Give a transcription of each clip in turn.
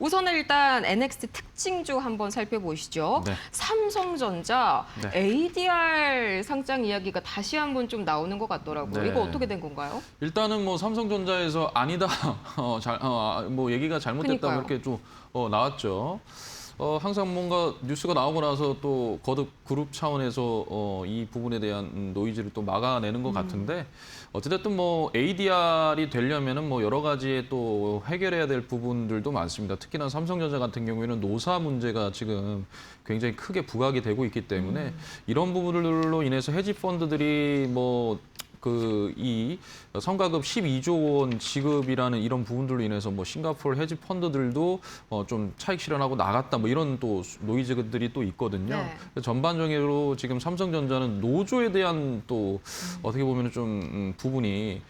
우선은 일단 NXT 특징주 한번 살펴보시죠. 네. 삼성전자 네. ADR 상장 이야기가 다시 한번 좀 나오는 것 같더라고요. 네. 이거 어떻게 된 건가요? 일단은 뭐 삼성전자에서 아니다, 뭐 얘기가 잘못됐다 그러니까요. 그렇게 좀 나왔죠. 항상 뭔가 뉴스가 나오고 나서 또 거듭 그룹 차원에서 이 부분에 대한 노이즈를 또 막아내는 것 같은데 어찌됐든 뭐 ADR이 되려면은 뭐 여러 가지의 또 해결해야 될 부분들도 많습니다. 특히나 삼성전자 같은 경우에는 노사 문제가 지금 굉장히 크게 부각이 되고 있기 때문에 이런 부분들로 인해서 헤지 펀드들이 이 성과급 12조 원 지급이라는 이런 부분들로 인해서 뭐 싱가포르 헤지 펀드들도 좀 차익 실현하고 나갔다 뭐 이런 또 노이즈들이 또 있거든요. 네. 전반적으로 지금 삼성전자는 노조에 대한 또 어떻게 보면 좀 부분이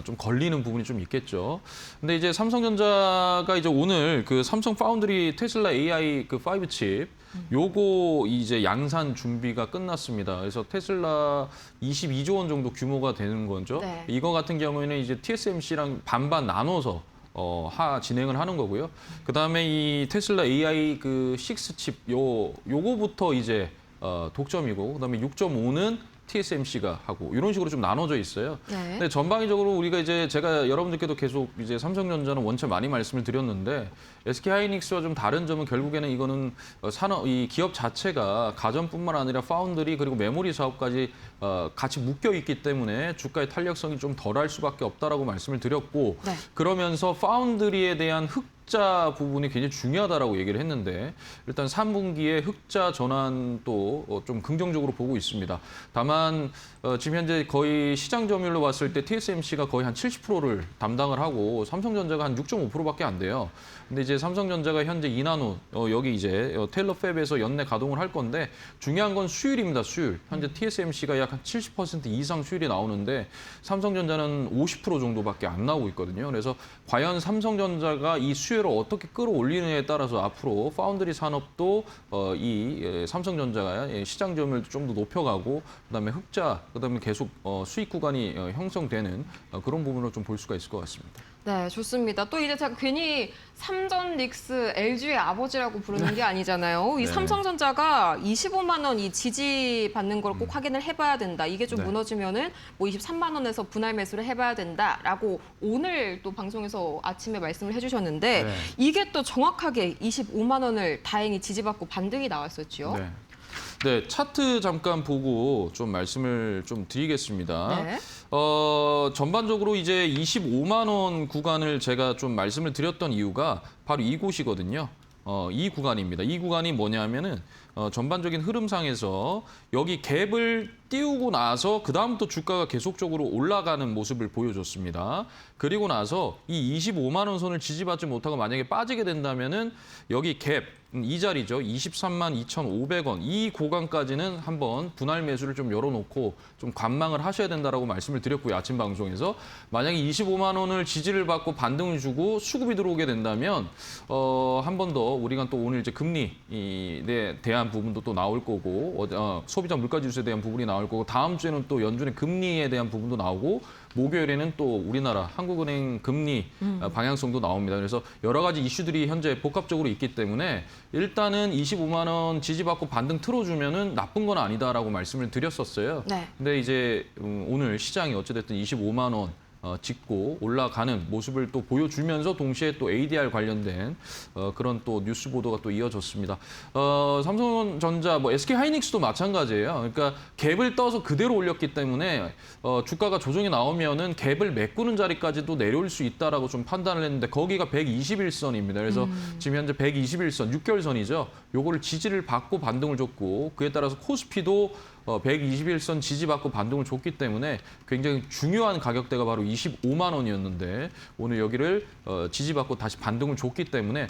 좀 걸리는 부분이 좀 있겠죠. 근데 이제 삼성전자가 이제 오늘 그 삼성 파운드리 테슬라 AI 그 5칩 요거 이제 양산 준비가 끝났습니다. 그래서 테슬라 22조 원 정도 규모가 되는 거죠. 네. 이거 같은 경우에는 이제 TSMC랑 반반 나눠서 진행을 하는 거고요. 그다음에 이 테슬라 AI 그 6칩 요거부터 이제 독점이고 그다음에 6.5는 TSMC가 하고 이런 식으로 좀 나눠져 있어요. 네. 근데 전방위적으로 우리가 이제 제가 여러분들께도 계속 이제 삼성전자는 원체 많이 말씀을 드렸는데 SK하이닉스와 좀 다른 점은 결국에는 이거는 이 기업 자체가 가전뿐만 아니라 파운드리 그리고 메모리 사업까지 같이 묶여 있기 때문에 주가의 탄력성이 좀 덜할 수밖에 없다라고 말씀을 드렸고 네. 그러면서 파운드리에 대한 흑자 부분이 굉장히 중요하다라고 얘기를 했는데 일단 3분기에 흑자 전환도 좀 긍정적으로 보고 있습니다. 다만 지금 현재 거의 시장 점유율로 봤을 때 TSMC가 거의 한 70%를 담당을 하고 삼성전자가 한 6.5%밖에 안 돼요. 근데 이제 삼성전자가 현재 2나노 여기 이제 테일러 팹에서 연내 가동을 할 건데 중요한 건 수율입니다. 수율. 현재 TSMC가 약 한 70% 이상 수율이 나오는데 삼성전자는 50% 정도밖에 안 나오고 있거든요. 그래서 과연 삼성전자가 이 수율을 어떻게 끌어올리느냐에 따라서 앞으로 파운드리 산업도 이 삼성전자가 시장 점유율도 좀 더 높여가고 그다음에 흑자, 그다음에 계속 수익 구간이 형성되는 그런 부분을 좀 볼 수가 있을 것 같습니다. 네, 좋습니다. 또 이제 제가 괜히 삼전 닉스 LG의 아버지라고 부르는 게 아니잖아요. 이 네. 삼성전자가 25만 원 이 지지 받는 걸 꼭 확인을 해봐야 된다. 이게 좀 네. 무너지면은 뭐 23만 원에서 분할 매수를 해봐야 된다라고 오늘 또 방송에서 아침에 말씀을 해주셨는데 네. 이게 또 정확하게 25만 원을 다행히 지지받고 반등이 나왔었죠. 네. 네, 차트 잠깐 보고 좀 말씀을 좀 드리겠습니다. 네. 전반적으로 이제 25만 원 구간을 제가 좀 말씀을 드렸던 이유가 바로 이곳이거든요. 이 구간입니다. 이 구간이 뭐냐면은 전반적인 흐름상에서 여기 갭을 띄우고 나서 그다음부터 주가가 계속적으로 올라가는 모습을 보여줬습니다. 그리고 나서 이 25만 원 선을 지지받지 못하고 만약에 빠지게 된다면은 여기 갭 이 자리죠. 23만 2,500원. 이 구간까지는 한번 분할 매수를 좀 열어놓고 좀 관망을 하셔야 된다라고 말씀을 드렸고요. 아침 방송에서. 만약에 25만 원을 지지를 받고 반등을 주고 수급이 들어오게 된다면 한 번 더 우리가 또 오늘 이제 금리에 대한 부분도 또 나올 거고 소비자 물가지수에 대한 부분이 나올 거고 다음 주에는 또 연준의 금리에 대한 부분도 나오고 목요일에는 또 우리나라 한국은행 금리 방향성도 나옵니다. 그래서 여러 가지 이슈들이 현재 복합적으로 있기 때문에 일단은 25만 원 지지받고 반등 틀어주면은 나쁜 건 아니다라고 말씀을 드렸었어요. 네. 근데 이제 오늘 시장이 어찌됐든 25만 원 짚고 올라가는 모습을 또 보여주면서 동시에 또 ADR 관련된 그런 또 뉴스 보도가 또 이어졌습니다. 삼성전자, 뭐 SK하이닉스도 마찬가지예요. 그러니까 갭을 떠서 그대로 올렸기 때문에 주가가 조정이 나오면은 갭을 메꾸는 자리까지도 내려올 수 있다라고 좀 판단을 했는데 거기가 121선입니다. 그래서 지금 현재 121선, 6개월선이죠. 요거를 지지를 받고 반등을 줬고 그에 따라서 코스피도 121선 지지받고 반등을 줬기 때문에 굉장히 중요한 가격대가 바로 25만 원이었는데 오늘 여기를 지지받고 다시 반등을 줬기 때문에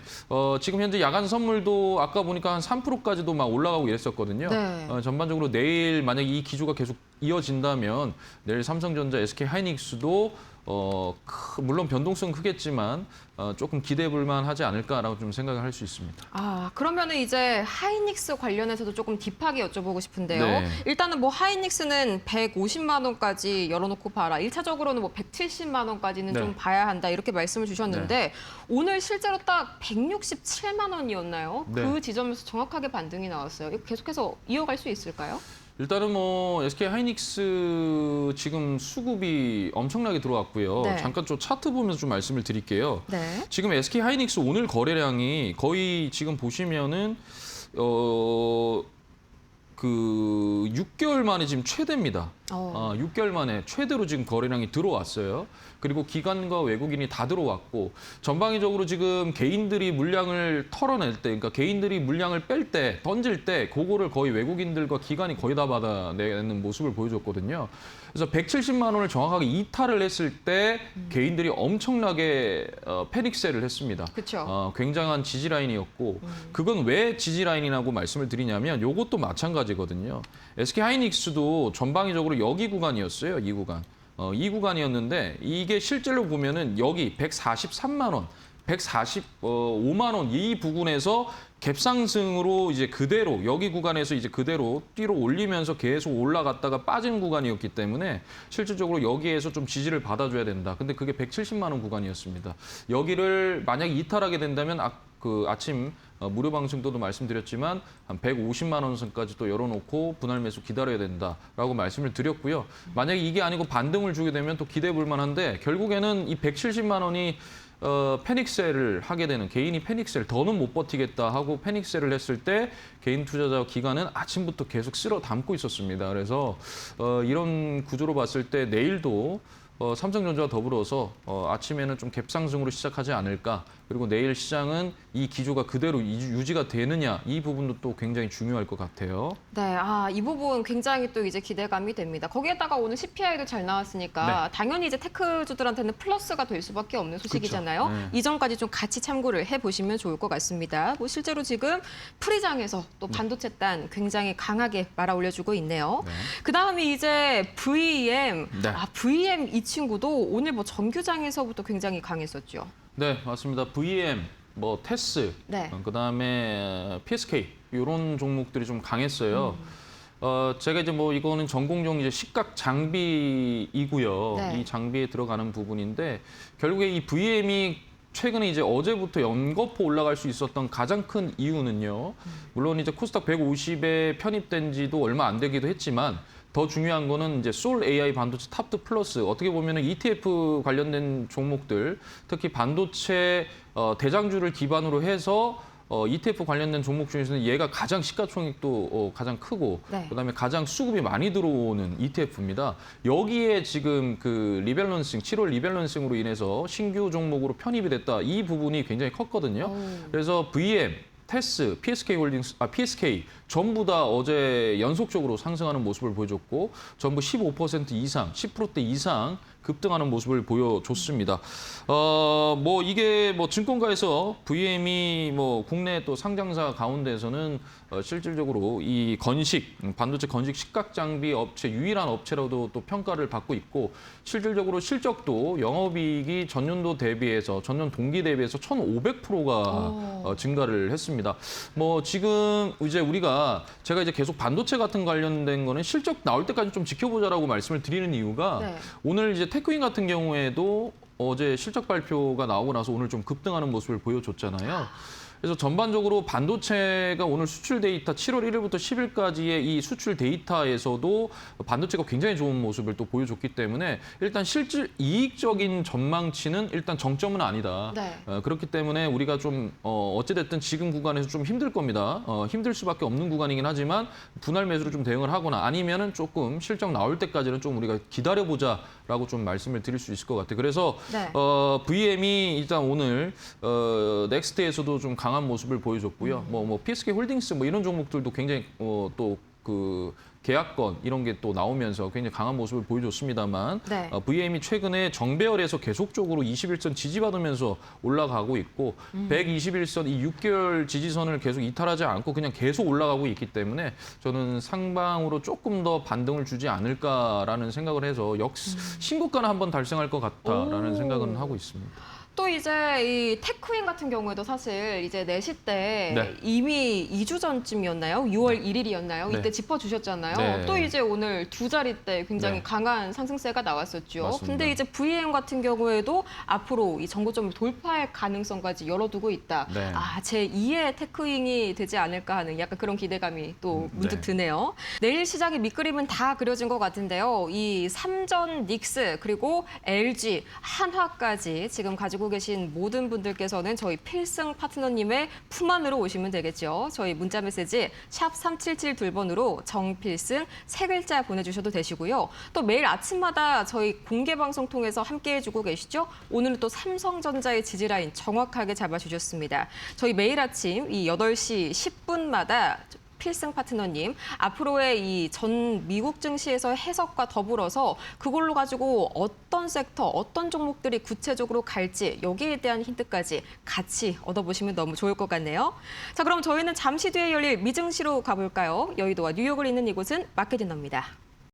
지금 현재 야간 선물도 아까 보니까 한 3%까지도 막 올라가고 이랬었거든요. 네. 전반적으로 내일 만약 이 기조가 계속 이어진다면 내일 삼성전자, SK하이닉스도 물론 변동성은 크겠지만 조금 기대해 볼 만하지 않을까라고 좀 생각을 할 수 있습니다. 아, 그러면은 이제 하이닉스 관련해서도 조금 딥하게 여쭤보고 싶은데요. 네. 일단은 뭐 하이닉스는 150만 원까지 열어놓고 봐라. 1차적으로는 뭐 170만 원까지는 네. 좀 봐야 한다. 이렇게 말씀을 주셨는데 오늘 실제로 딱 167만 원이었나요? 네. 그 지점에서 정확하게 반등이 나왔어요. 이거 계속해서 이어갈 수 있을까요? 일단은 뭐 SK 하이닉스 지금 수급이 엄청나게 들어왔고요. 네. 잠깐 좀 차트 보면서 좀 말씀을 드릴게요. 네. 지금 SK 하이닉스 오늘 거래량이 거의 지금 보시면은 그 6개월 만에 지금 최대입니다. 6개월 만에 최대로 지금 거래량이 들어왔어요. 그리고 기관과 외국인이 다 들어왔고 전방위적으로 지금 개인들이 물량을 털어낼 때, 그러니까 개인들이 물량을 뺄 때, 던질 때 그거를 거의 외국인들과 기관이 거의 다 받아내는 모습을 보여줬거든요. 그래서 170만 원을 정확하게 이탈을 했을 때 개인들이 엄청나게 패닉셀을 했습니다. 그렇죠. 굉장한 지지 라인이었고 그건 왜 지지 라인이라고 말씀을 드리냐면 요것도 마찬가지거든요. SK 하이닉스도 전방위적으로 여기 구간이었어요. 이 구간. 이 구간이었는데 이게 실제로 보면은 여기 143만 원, 145만 원 이 부분에서 갭상승으로 이제 그대로 여기 구간에서 이제 그대로 뛰로 올리면서 계속 올라갔다가 빠진 구간이었기 때문에 실질적으로 여기에서 좀 지지를 받아줘야 된다. 근데 그게 170만 원 구간이었습니다. 여기를 만약에 이탈하게 된다면 아침 무료 방송도도 말씀드렸지만 한 150만 원 선까지 또 열어놓고 분할 매수 기다려야 된다라고 말씀을 드렸고요. 만약에 이게 아니고 반등을 주게 되면 또 기대해 볼 만한데 결국에는 이 170만 원이 패닉셀을 하게 되는 개인이 패닉셀 더는 못 버티겠다 하고 패닉셀을 했을 때 개인 투자자 기관은 아침부터 계속 쓸어 담고 있었습니다. 그래서 이런 구조로 봤을 때 내일도 삼성전자와 더불어서 아침에는 좀 갭상승으로 시작하지 않을까. 그리고 내일 시장은 이 기조가 그대로 유지가 되느냐 이 부분도 또 굉장히 중요할 것 같아요. 네, 이 부분 굉장히 또 이제 기대감이 됩니다. 거기에다가 오늘 CPI도 잘 나왔으니까 당연히 이제 테크주들한테는 플러스가 될 수밖에 없는 소식이잖아요. 그렇죠. 네. 이 점까지 좀 같이 참고를 해보시면 좋을 것 같습니다. 뭐 실제로 지금 프리장에서 또 반도체 단 굉장히 강하게 말아 올려주고 있네요. 네. 그다음에 이제 VEM, 네. VEM 이 친구도 오늘 뭐 정규장에서부터 굉장히 강했었죠. 네, 맞습니다. VEM, 테스, 네. 그다음에 PSK 이런 종목들이 좀 강했어요. 제가 이제 이거는 전공용 이제 식각 장비이고요. 네. 이 장비에 들어가는 부분인데 결국에 이 VM이 최근에 이제 어제부터 연거푸 올라갈 수 있었던 가장 큰 이유는요. 물론 이제 코스닥 150에 편입된 지도 얼마 안 되기도 했지만 더 중요한 거는 이제 솔 AI 반도체 탑2 플러스 어떻게 보면은 ETF 관련된 종목들 특히 반도체 대장주를 기반으로 해서 ETF 관련된 종목 중에서는 얘가 가장 시가총액도 가장 크고 네. 그다음에 가장 수급이 많이 들어오는 ETF입니다. 여기에 지금 그 리밸런싱 7월 리밸런싱으로 인해서 신규 종목으로 편입이 됐다. 이 부분이 굉장히 컸거든요. 그래서 VM 테스, PSK 전부 다 어제 연속적으로 상승하는 모습을 보여줬고 전부 15% 이상, 10%대 이상 급등하는 모습을 보여줬습니다. 이게 증권가에서 VM이 국내 또 상장사 가운데에서는 실질적으로 이 반도체 건식 식각 장비 업체 유일한 업체로도 또 평가를 받고 있고 실질적으로 실적도 영업이익이 전년 동기 대비해서 1,500%가 증가를 했습니다. 지금 이제 제가 이제 계속 반도체 같은 관련된 거는 실적 나올 때까지 좀 지켜보자라고 말씀을 드리는 이유가 네. 오늘 이제 테크인 같은 경우에도 어제 실적 발표가 나오고 나서 오늘 좀 급등하는 모습을 보여줬잖아요. 그래서 전반적으로 반도체가 오늘 수출 데이터 7월 1일부터 10일까지의 이 수출 데이터에서도 반도체가 굉장히 좋은 모습을 또 보여줬기 때문에 일단 실질 이익적인 전망치는 일단 정점은 아니다. 네. 그렇기 때문에 우리가 좀 어찌됐든 지금 구간에서 좀 힘들 겁니다. 힘들 수밖에 없는 구간이긴 하지만 분할 매수로 좀 대응을 하거나 아니면은 조금 실적 나올 때까지는 좀 우리가 기다려보자라고 좀 말씀을 드릴 수 있을 것 같아요. 그래서 네. VM이 일단 오늘 넥스트에서도 좀 강한 모습을 보여줬고요. PSK 홀딩스 이런 종목들도 굉장히 또 그 계약권 이런 게 또 나오면서 굉장히 강한 모습을 보여줬습니다만 네. VM이 최근에 정배열에서 계속적으로 21선 지지받으면서 올라가고 있고 121선 이 6개월 지지선을 계속 이탈하지 않고 그냥 계속 올라가고 있기 때문에 저는 상방으로 조금 더 반등을 주지 않을까라는 생각을 해서 신고가는 한번 달성할 것 같다라는 오. 생각은 하고 있습니다. 또 이제 이 테크윈 같은 경우에도 사실 이제 내시 때 네. 이미 2주 전쯤이었나요? 6월 1일이었나요? 네. 이때 짚어주셨잖아요. 네. 또 이제 오늘 두 자리 때 굉장히 네. 강한 상승세가 나왔었죠. 맞습니다. 근데 이제 VM 같은 경우에도 앞으로 이 정고점을 돌파할 가능성까지 열어두고 있다. 네. 아, 제 2의 테크윙이 되지 않을까 하는 약간 그런 기대감이 또 문득 네. 드네요. 내일 시장의 밑그림은 다 그려진 것 같은데요. 이 삼전 닉스 그리고 LG, 한화까지 지금 가지고 계신 모든 분들께서는 저희 필승 파트너님의 품 안으로 오시면 되겠죠. 저희 문자 메시지 샵 3772번으로 정필승 세 글자 보내주셔도 되시고요. 또 매일 아침마다 저희 공개 방송 통해서 함께 해주고 계시죠. 오늘은 또 삼성전자의 지지라인 정확하게 잡아주셨습니다. 저희 매일 아침 이 8시 10분마다 필승 파트너님, 앞으로의 이 전 미국 증시에서 해석과 더불어서 그걸로 가지고 어떤 섹터, 어떤 종목들이 구체적으로 갈지 여기에 대한 힌트까지 같이 얻어보시면 너무 좋을 것 같네요. 자, 그럼 저희는 잠시 뒤에 열릴 미증시로 가볼까요? 여의도와 뉴욕을 잇는 이곳은 마켓디너입니다.